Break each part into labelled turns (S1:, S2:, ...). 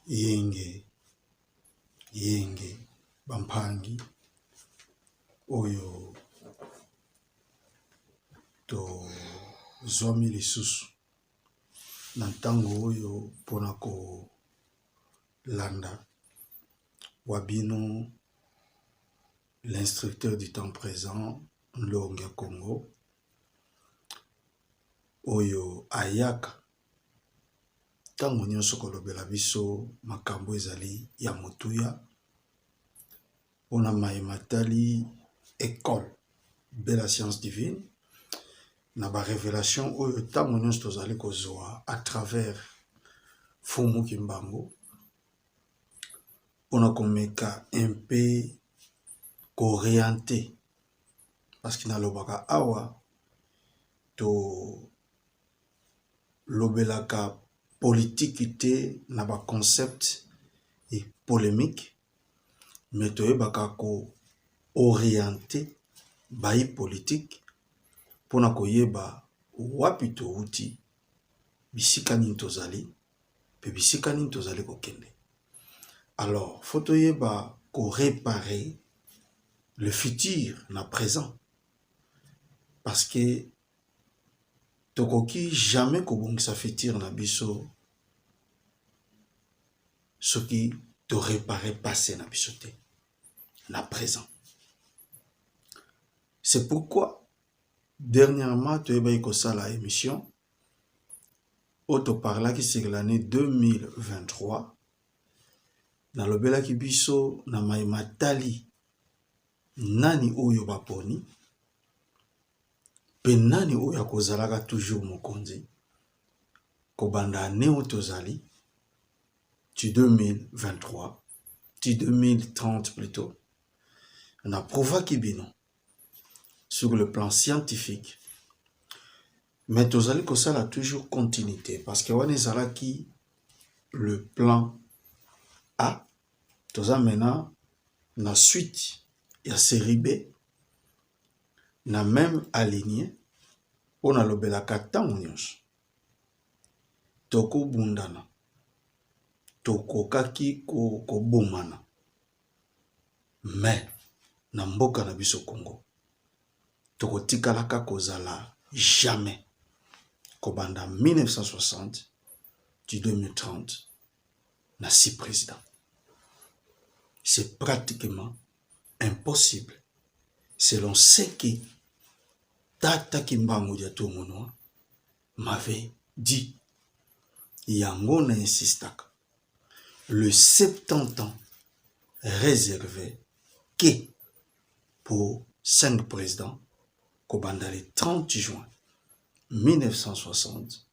S1: yenge bampangi oyo to zwami lisusu na ntango oyo mpona kolanda wabino l'instructeur du temps présent Nlonge Congo oyo ayaka tango nyonso kolobela biso makambo ezali ya motuya mpona mayema tali école de la science divine na ba révélation oyo tango nyonso tozali kozwa à travers Fumu Kimbangu mpona komeka un peu qu'orienté parce que nalobaka awa to lobelaka politique te na ba concept et polémique mais toyebaka ko orienté bayi politique mpona koyeba wapi touti bisika nini tozali pe bisika nini tozali kokende. Alors faut toyeba ko réparer le futur na présent parce que tokoki jamais kobongisa futur na biso soki to réparer passé na biso te na présent. C'est pourquoi dernièrement toyeba kosala émission auto parlaki sur l'année 2023 na lobelaki biso na mayema tali nani oyo baponi pe nani oyo akozalaka toujours mokonzi kobanda neo tozali tu 2023 tu 2030 plutôt na provaki bino sur le plan scientifique mais tozali kosala toujours continuité parce que wana ezalaki le plan A toza maintenant na suite ya série B na même aligné on a lobelaka ntango nyonso tokobundana tokokaki kobomana mais na mboka na biso Congo tokotikalaka kozala jamais kobanda 1960 du 2030 na 6 présidents. C'est pratiquement impossible selon ce que Tata Kimbangu Diatou Monoa m'avait dit. Yango na insistaka le 70 ans réservé que pour 5 présidents kobanda le 30 juin 1960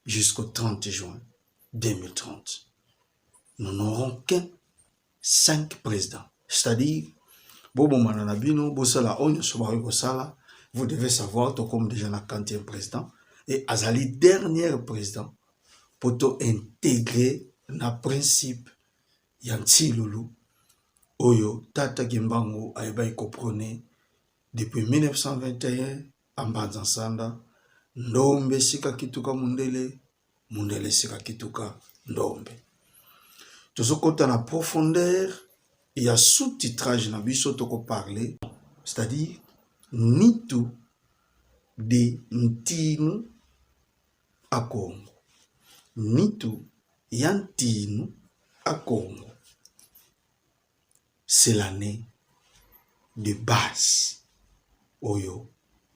S1: jusqu'au 30 juin 2030. Nous n'aurons qu'un 5 présidents. C'est-à-dire, Bobo Mananabino, Bosala, Onyo Sobari Kosala, vous devez savoir, tout comme déjà na 40e président, et Azali, dernier président, pour intégrer na principe Yanti Loulou, Oyo, Tata Kimbangu, Aïbaï Koprone, depuis 1921, Ambanzan Sanda, Ndombe Sika Kituka Mundele, Mundele Sika Kituka Ndombe. Tout ce côté en profondeur, il y a sous-titrage na biso toko parler, c'est-à-dire Nitu de Ntinu à Congo. Nitu Yantinu à Congo. C'est l'année de base. Oyo,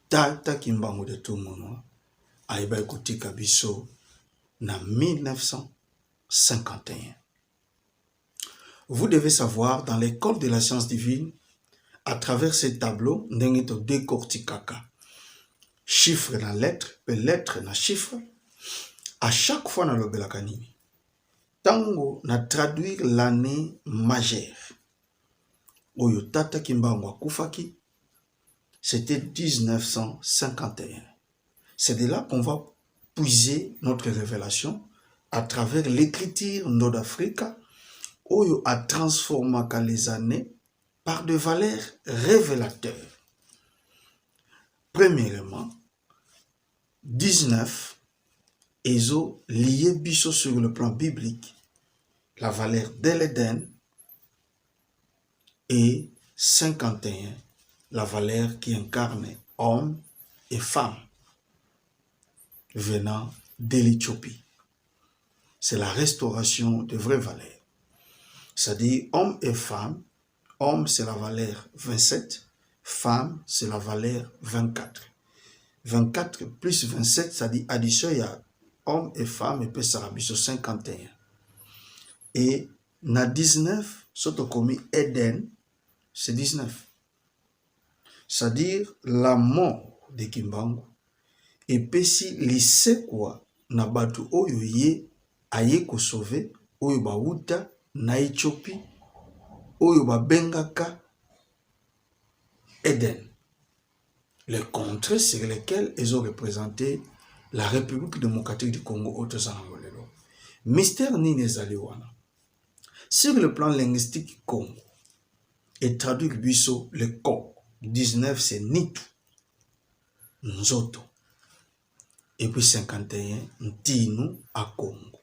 S1: Tata Kimbangu Diatou Monoa, Aïba Kotika biso na 1951. Vous devez savoir, dans l'école de la science divine, à travers ces tableaux, nous avons décortiqué chiffre dans lettre, lettre dans chiffre. À chaque fois, nous avons dit tango na traduire l'année majeure. Oyo Tata Kimbangu Akufaki, c'était 1951. C'est de là qu'on va puiser notre révélation à travers l'écriture nord-africaine. Oyo a transformé les années par de valeurs révélateurs. Premièrement, 19, ezo lié biso sur le plan biblique, la valeur de l'Éden, et 51, la valeur qui incarne homme et femme venant de l'Éthiopie. C'est la restauration de vraies valeurs. C'est-à-dire homme et femme, homme c'est la valeur 27, femme c'est la valeur 24. 24 plus 27, c'est-à-dire addition, il y a homme et femme, et puis ça rabis 51. Et na 19, surtout comme Eden, c'est 19. C'est-à-dire la mort de Kimbangu. Et puis si lycée quoi, na batu oyo ye aye ko sauver, oyo ba uta na Éthiopie, oyo ba bengaka Eden. Les contrées sur lesquels ils ont représenté la République démocratique du Congo au Tozanangolelo. Mystère ni nezaliwana. Sur le plan linguistique Congo, et traduit biso le corps. 19 c'est Nitu, Nzoto. Et puis 51, Ntinu à Congo.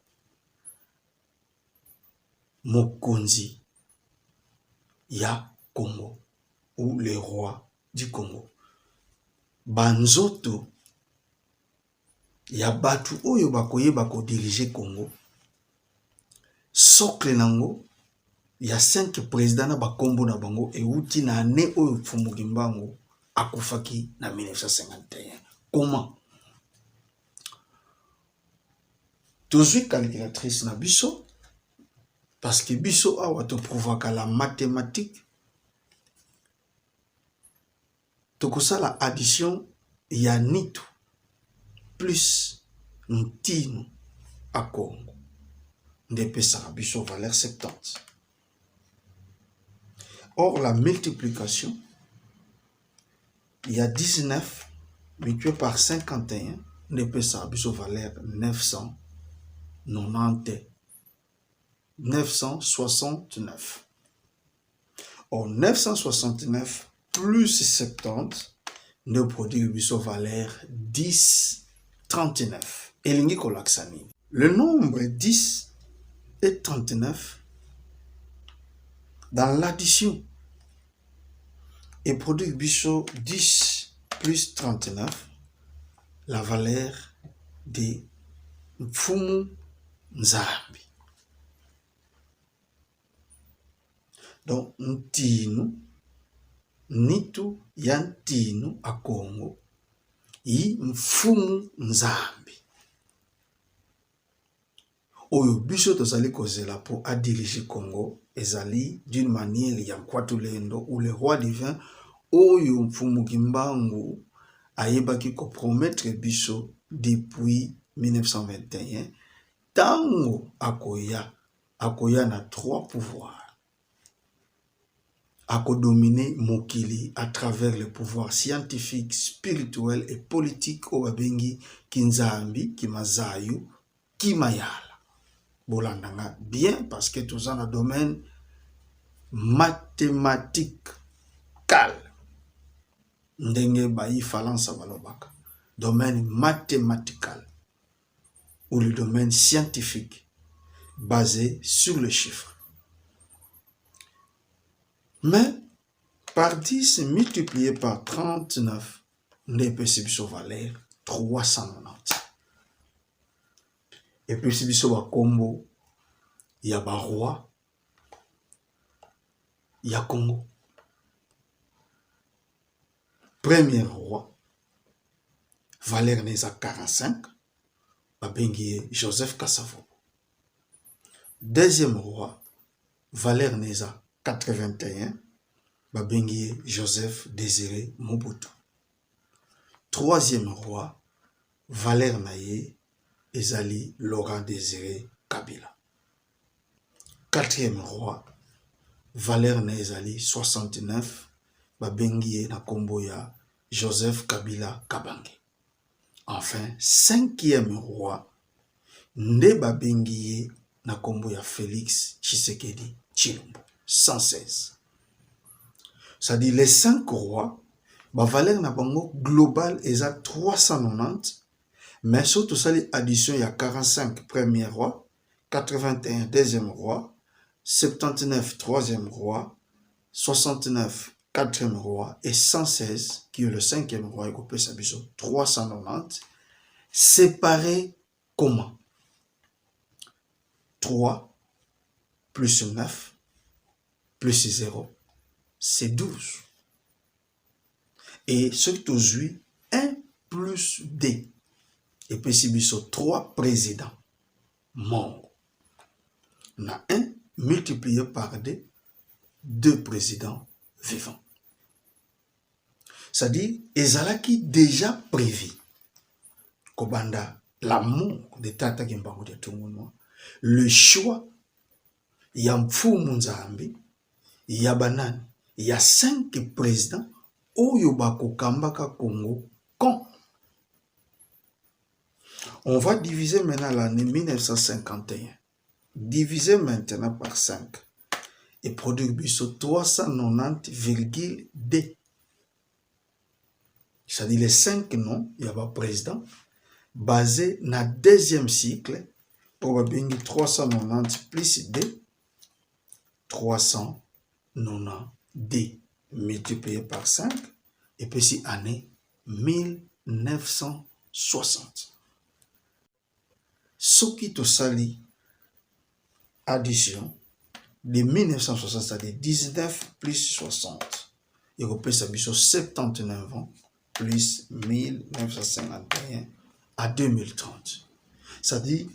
S1: Mokonzi ya Congo, ou le roi du Congo. Banzoto ya batu oyo bakoye bako diriger Congo. Socle nango ya 5 présidents na bakombo na bango et outi na ane oyo Fumugimbangu akufaki na 1951. Comment? Tozui calculatrice na biso parce que biso awa to provoque la mathématique. Tokosa la addition ya Nitu plus Ntinu à Congo. Ndepe Sarabiso valeur 70. Or, la multiplication, il y a 19 multiplié par 51, Ndepe Sarabiso valeur 969. Or, 969 plus 70, nous produit valeur 1039. Le nombre 10 et 39, dans l'addition, et produit 10 plus 39, la valeur de Mfumu Nzambi. Donc, Ntinu, Nitu ya Ntinu à Congo, yi Mfumu Nzambi. Oyo biso tozali kozela pour à diriger Congo, ezali d'une manière ya Nkwatulendo ou le roi divin, oyo Mfumugimbangu ayebaki ko promettre biso depuis 1921, tango akoya na 3 pouvoirs. Ako dominer Mokili à travers le pouvoir scientifique, spirituel et politique au Babengi Kinzambi, Kimazayu, Kimayala. Bolandanga bien parce que tout ça dans le domaine mathématique cal. Ndenge bayi falansa balobaka. Domaine mathématical ou le domaine scientifique basé sur le chiffre. Mais par 10 multiplié par 39, n'est pas si valeur 390. Et puis si biso ba Congo, il y a ba roi, il y a Congo. Premier roi, valeur neza 45, babengi Joseph Kasavubu. Deuxième roi, valeur neza 81, babengi Joseph Désiré Mobutu. Troisième roi, valeur naye ezali Laurent Désiré Kabila. Quatrième roi, valeur na ezali 69, babengi na kombo ya Joseph Kabila Kabange. Enfin, cinquième roi, nde babengi na kombo ya Félix Tshisekedi Tshilombo. 116. C'est-à-dire les 5 rois, ba valeur na bango global eza 390, mais surtout ça les addition il y a 45 premier roi, 81 deuxième roi, 79, troisième roi, 69, quatrième roi, et 116, qui est le cinquième roi, et 390, séparés comment? 3 plus 9 plus 0, c'est 12. Et ce qui est 1 plus D. Et puis si nous avons 3 présidents morts. On a 1 multiplié par 2 présidents vivants. C'est-à-dire, ezalaki déjà prévu. Kobanda, l'amour de Tata Kimbangu de Tungunwa, le choix, il y a Mfumu Nzambi, il y a Banane, il y a 5 présidents, Oyo Bako Kambaka Congo, quand on va diviser maintenant l'année 1951. Diviser maintenant par 5. Et produire 390,2. C'est-à-dire les 5 noms, il y a un président, basé dans le deuxième cycle, pour 390 plus 2, 390 multiplié par 5, et puis c'est année 1960. Ce qui te sali addition de 1960, c'est-à-dire 19 plus 60, et repère ça 79 ans plus 1951 à 2030. C'est-à-dire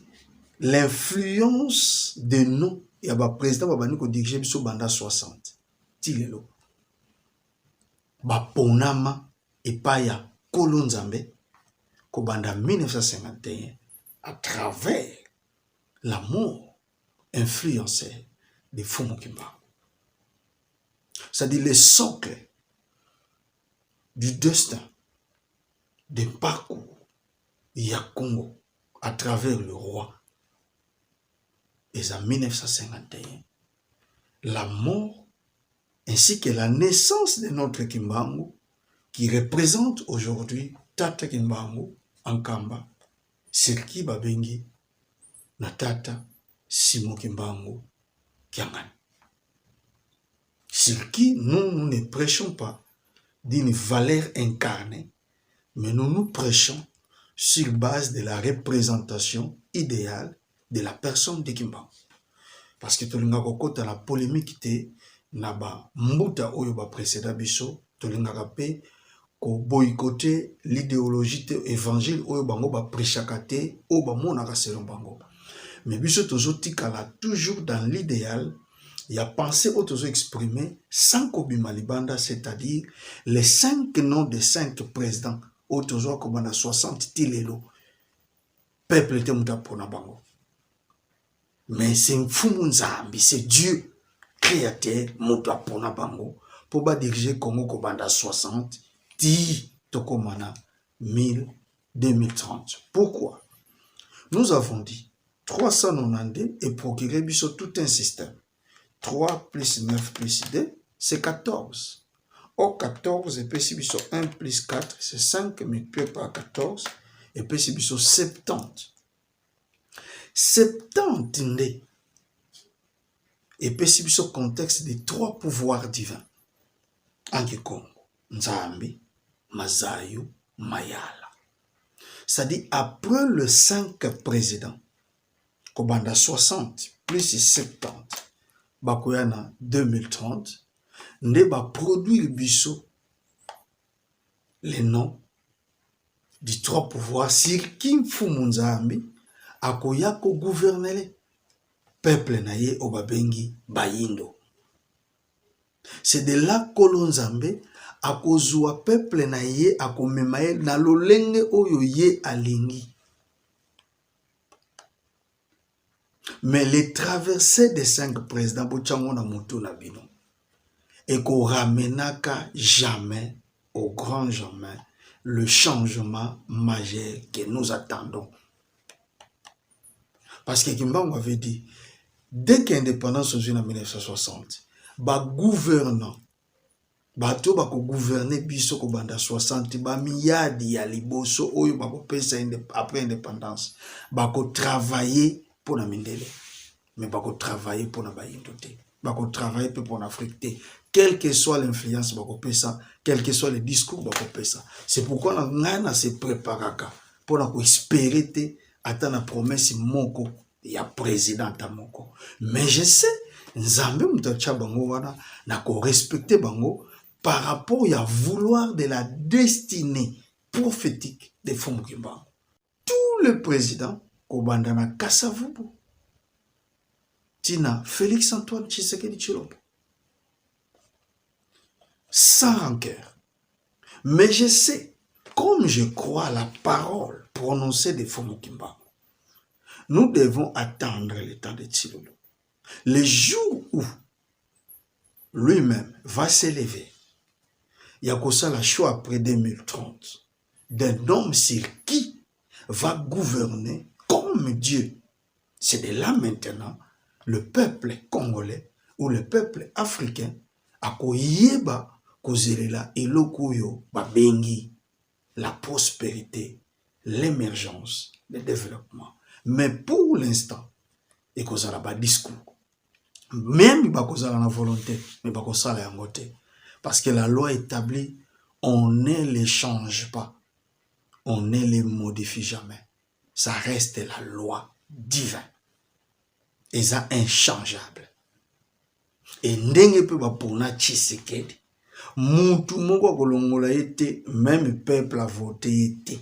S1: l'influence de nous, il y a un président qui dirige sur banda 60. Tilelo. Baponama et Paya Kolonzambe, Kobanda 1951, à travers l'amour influencé de Fumu Kimbangu. C'est-à-dire le socle du destin, du parcours, il y a Congo à travers le roi. Et en 1951, la mort ainsi que la naissance de notre Kimbangu, qui représente aujourd'hui Tata Kimbangu en Kamba, Sirki Babengi, na Tata Simon Kimbangu Kiangani. Sirki, nous ne prêchons pas d'une valeur incarnée, mais nous prêchons sur base de la représentation idéale de la personne de Kimbangu. Parce que tolinga kokota la polémique te naba mbuta oyo ba précédent biso tolinga pe ko boycotter l'idéologie de évangile oyo bango ba prêchaka te o ba monaka selon bango. Mais biso tozo tikala toujours dans l'idéal, il y a pensé au tozo exprimé sans kobima libanda, c'est-à-dire les 5 noms des 5 présidents au tozo kobana 60 tilelo peuple te muta pona bango. Mais c'est Mfumu Nzambi, c'est Dieu, créateur, Mouta Pona Bango, pour diriger Congo Kobanda 60, ti Tokomana 2030. Pourquoi? Nous avons dit 390 et procurer biso tout un système. 3 plus 9 plus 2, c'est 14. Or 14 et puis si biso 1 plus 4, c'est 5 multiplié par 14 et puis si biso 70. 70 et puis si ce contexte des 3 pouvoirs divins en Congo, Nzambi, Mazayu, Mayala. C'est-à-dire après le 5 présidents, Kobanda 60 plus 70, Bakoyana 2030, ne va produire biso les noms des 3 pouvoirs sur Kim Mfumu Nzambi akoyako gouverner peuple naye obabengi bayindo. C'est de là que Nzambe akozwa peuple naye akomemaye na lolenge oyo ye alingi. Mais les traversées des 5 présidents bochango na moto na bino et ko ramenaka jamais au grand jamais le changement majeur que nous attendons. Parce que Kimbangu avait dit, dès que l'indépendance est en 1960, gouvernant, bato bako gouverner biso ko banda 60, ba miyadi ya liboso oyo bako pesa après indépendance, bako travailler pour la mindele. mais bako travailler pour na baindoté, bako travailler pour l'Afrique, quelle que soit l'influence bako pesa, quel que soit le discours bako pesa. C'est pourquoi on se prépare pour na espérer te ata na promesse moko ya président ta moko. Mais je sais nzambe mutacha bango wana na ko respecter bango par rapport à vouloir de la destinée prophétique des Fumukimba. Tous les présidents Kobandana Kassavubu, Tina Félix Antoine Tshisekedi Tshilombo, sans rancœur. Mais je sais, comme je crois à la parole prononcée des Fumukimba, nous devons attendre le temps de Tshilombo. Le jour où lui-même va s'élever, il y a ça la choix après 2030 d'un homme sur qui va gouverner comme Dieu. C'est de là maintenant le peuple congolais ou le peuple africain a koyeba kozelela elokuyo babengi la prospérité, l'émergence, le développement. Mais pour l'instant, et kozala ba discours. Même ba kozala na volonté, mais ba kozala yango te. Parce que la loi établit, on ne les change pas. On ne les modifie jamais. Ça reste la loi divine. Et ça inchangeable. Et ndenge pe ba pona Tshisekedi. Mutu moko kolongola ete, même peuple a voté ete.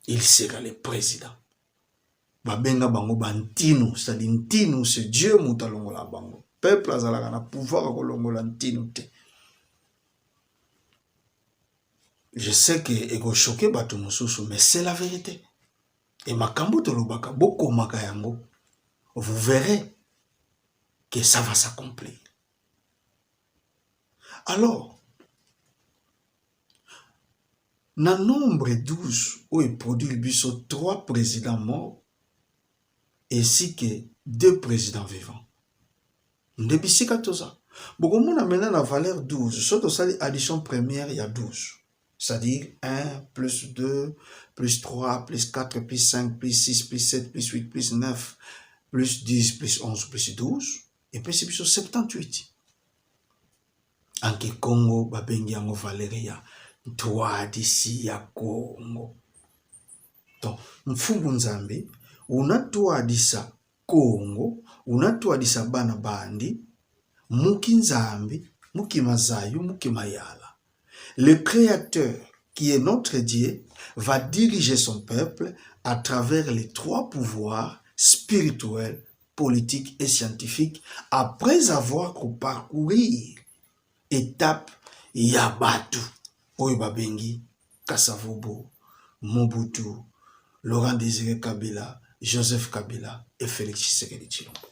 S1: Il sera le président. Babenga bango bantino, c'est-à-dire ntino, c'est Dieu mutalongola bango. Peuple azalaka na pouvoir kolongola ntino te. Je sais que ego choqué bato mosusu, mais c'est la vérité. Et makambo tolobaka boko makayango, vous verrez que ça va s'accomplir. Alors, dans nombre 12, où il produit biso 3 présidents morts, ainsi que 2 présidents vivants. Ndebisika toza. Beaucoup on a maintenant la valeur 12. Surtout ça, l'addition première, il y a 12. C'est-à-dire 1, plus 2, plus 3, plus 4, plus 5, plus 6, plus 7, plus 8, plus 9, plus 10, plus 11, plus 12. Et puis c'est 78. En que Congo, babengi yango Valeria, toi d'ici ya Congo. Donc, mfungu nzambe, unatoa disa Congo, unatoa disa bana bandi, muki nzambe, muki mazayu, muki mayala. Le Créateur, qui est notre Dieu, va diriger son peuple à travers les 3 pouvoirs spirituels, politiques et scientifiques, après avoir parcouru étape Yabatu, Oibabengi, Kassavubu, Mobutu, Laurent Désiré Kabila, Joseph Kabila et Félix Tshisekedi Tshilombo,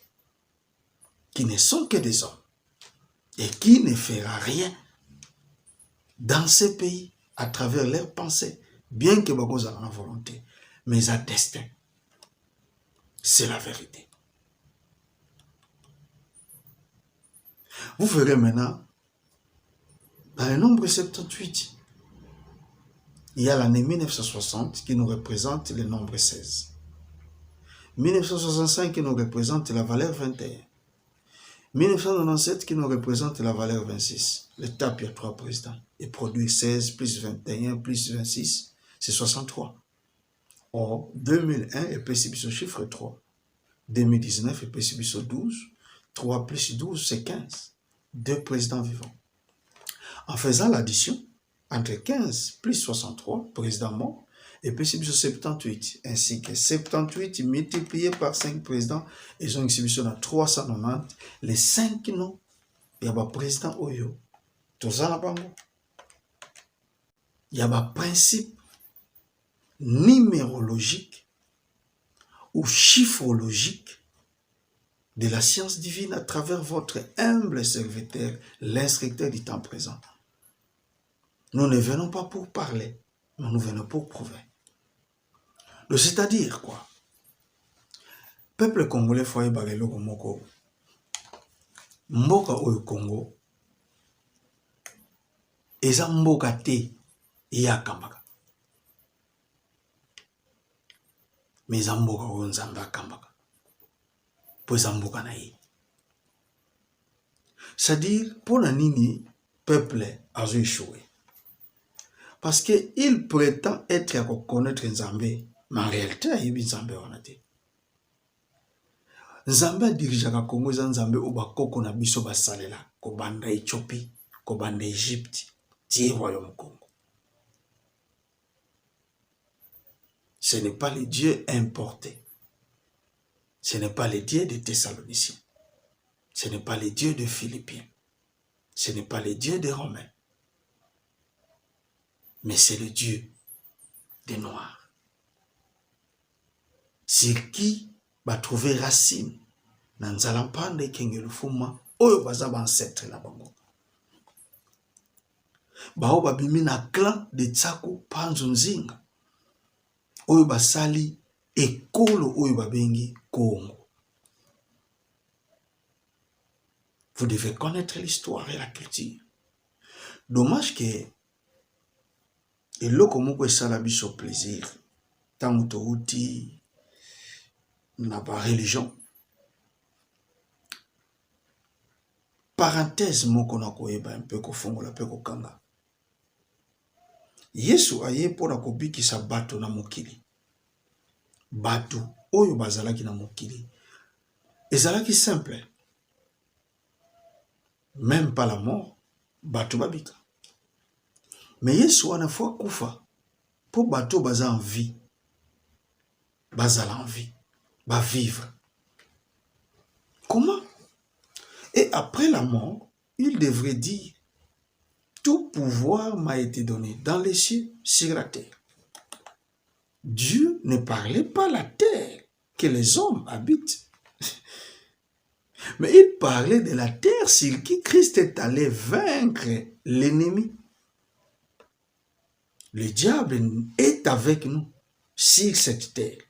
S1: qui ne sont que des hommes et qui ne fera rien dans ces pays à travers leurs pensées, bien que Bagoza a la volonté, mais à destin. C'est la vérité. Vous verrez maintenant, dans le nombre 78, il y a l'année 1960 qui nous représente le nombre 16. 1965 qui nous représente la valeur 21. 1997 qui nous représente la valeur 26. Le TAP, il y a 3 présidents. Et produit 16 plus 21 plus 26, c'est 63. Or, 2001 est possible ce chiffre 3. 2019 est possible ce 12. 3 plus 12, c'est 15. 2 présidents vivants. En faisant l'addition, entre 15 plus 63, présidents morts, et possible sur 78, ainsi que 78 multiplié par 5 présidents, ils ont exhibition à 390, les 5 noms, il y a un président Oyo, tout ça là bango. Il y a un principe numérologique ou chiffrologique de la science divine à travers votre humble serviteur, l'instructeur du temps présent. Nous ne venons pas pour parler, mais nous venons pour prouver. Donc, c'est-à-dire quoi? Peuple congolais foye bagelo komoko. Mboka oyo Congo. Eza mboka te ya kambaka. Mais eza mboka oyo nzambe akambaka. pour zamboka na ye. C'est-à-dire, pour la nini, peuple a échoué. Parce qu'il prétend être à connaître Nzambe, mais en réalité, il y a Nzambe wana te. Nzambe dirijaka Congo eza Nzambe o bakoko na biso basalela ko banda Éthiopie, ko banda Égypte, tie royaume Congo. Ce n'est pas les dieux importés. Ce n'est pas les dieux des Thessaloniciens. Ce n'est pas les dieux des Philippiens. Ce n'est pas les dieux des Romains. Mais c'est le Dieu des Noirs. C'est qui va trouver racine dans Nzalampande Kengelu Fuma, oyo baza ba ancêtre na bango. Bao babimi na clan de Tsaku Panzo Nzinga. Oyo basali ekolo oyo babengi Congo. Vous devez connaître l'histoire et la culture. Dommage que eloko moko esala biso plaisir tango touti na ba religion. Parenthèse moko na koyeba un peu kofongola pe kokanga. Yesu aye pona kobikisa bato na mokili. Bato oyo bazalaki na mokili. Ezalaki simple. Même pas la mort, bato babika. Mais Yesu wana fois kufa pour bato baza en vie. Bazala en vie, ba vivre. Comment? Et après la mort, il devrait dire tout pouvoir m'a été donné dans les cieux, sur la terre. Dieu ne parlait pas la terre que les hommes habitent. Mais il parlait de la terre sur qui Christ est allé vaincre l'ennemi. Le diable est avec nous sur cette terre.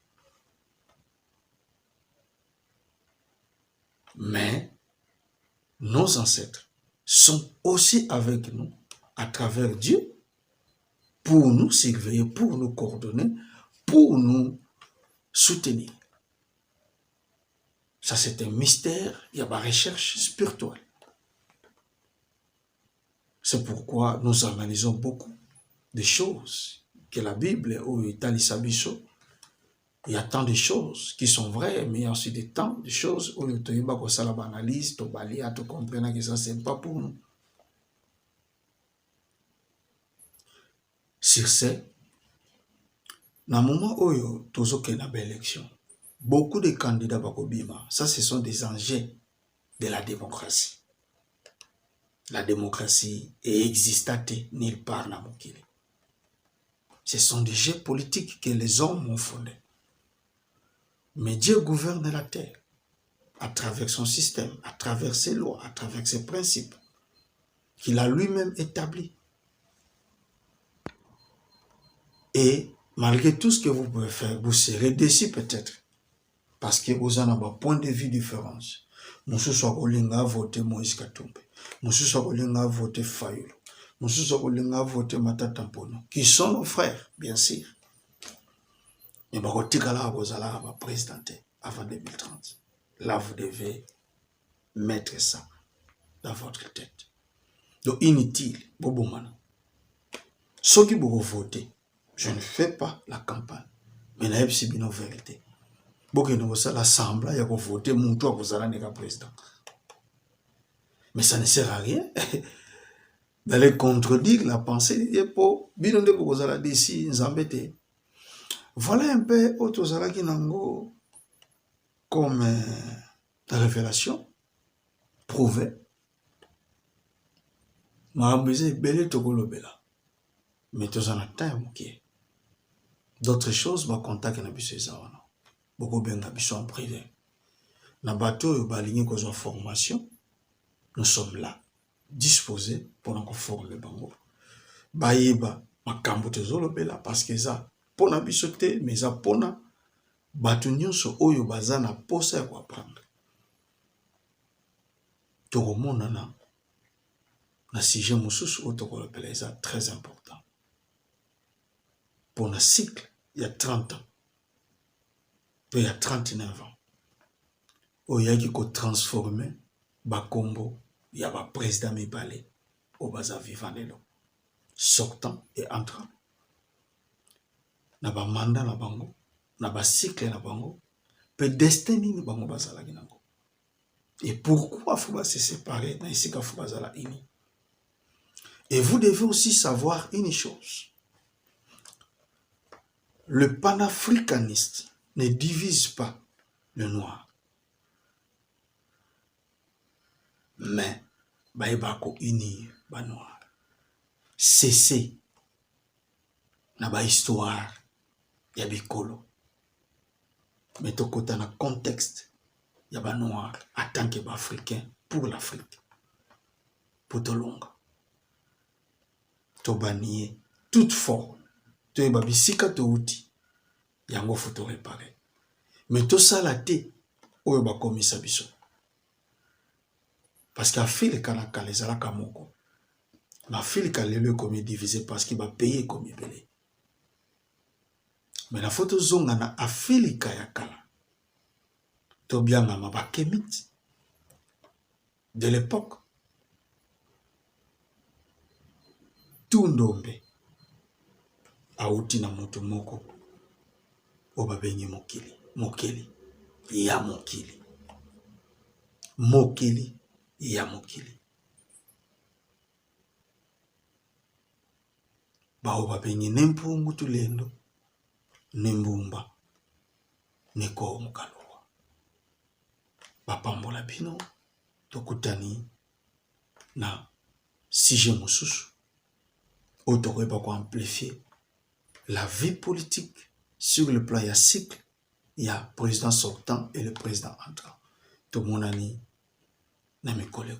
S1: Mais nos ancêtres sont aussi avec nous à travers Dieu pour nous surveiller, pour nous coordonner, pour nous soutenir. Ça, c'est un mystère, il y a ma recherche spirituelle. C'est pourquoi nous analysons beaucoup de choses que la Bible ou Italisabiso. Il y a tant de choses qui sont vraies, mais il y a aussi des temps de choses où le Toyeba ko sala analyse, to balia, to comprendre que ça c'est pas pour nous. Sur ce, dans le moment où tozo ke na élection, beaucoup de candidats bakobima, ça ce sont des enjeux de la démocratie. La démocratie existate nulle part na mokili. Ce sont des jeux politiques que les hommes ont fondés. Mais Dieu gouverne la terre à travers son système, à travers ses lois, à travers ses principes qu'il a lui-même établis. Et malgré tout ce que vous pouvez faire, vous serez déçus peut-être parce que vous en avez un point de vue différent. Mosusu akolinga voter Moïse Katumbi, Mosusu akolinga voter Fayulu, Mosusu akolinga voter Matata Mpono, qui sont nos frères, bien sûr. Mais bakotikala bozala ba présidente avant 2030. Là, vous devez mettre ça dans votre tête. Donc, inutile, bobomana. Ceux qui vont voter, je ne fais pas la campagne, mais na yebisi bino vérité. Bokeno ça l'assemblée ya ko voter muntu akozala neka président. Mais ça ne sert à rien d'aller contredire la pensée de Dieu pour bino nde kozala d'ici nzambete. Voilà un peu autre Zalaki Nango comme la révélation prouvée. Marambize belé tokolo bela. Mais tous en attendent qui. D'autres choses va contacter na biso zawana. Beaucoup benga biso en privé. Na bateau yo baligné ko formation. Nous sommes là disposés pour nous former bango. Bayeba makambo tozolo bela parce que ça pona biso te mais ça pona bato nyonso oyo baza na posa ya ko apprendre. Tokomonana na sujet mosusu oyo tokolopela eza très important. Pour le cycle, il y a 30 ans. Il y a 39 ans. oyaki kotransforme bakombo ya baprésident mibale oyo baza vivant lelo, sortant et entrant, na bamanda na bango, na bacycle na bango, pe destin nini bango bazalaki nango. Et pourquoi faut se séparer dans ici faut bazala ini. Et vous devez aussi savoir une chose. Le panafricaniste ne divise pas le noir. Mais baibako unir ba noir. Cesser na ba histoire ya bikolo. Mais tokota na contexte ya ba noir en tant que ba africain pour l'Afrique. Pour tolonga. Tobanier toute forme. To ba bisika to uti. Yango faut réparer. Mais to sala te oyo ba komisa biso. Parce qu'à fil kanaka les alaka moko. Ma fille kalelo comme divisé parce qu'il va payer comme il belé. Mais la photo zonga na afili kayakala. To bien ma bakemit de l'époque. Tout ndombe auti na moto moko obabengi mokili. Mokili ya mokili. Mokili ya mokili. Bao babengi nempungu tulendo. Nembumba neko mukalowa. Bapambola bino tokutani na sujet mosusu. Autour pour amplifier la vie politique sur le plan, il y a cycle, il y a président sortant et le président entrant. Tout mon ami, na mes collègues,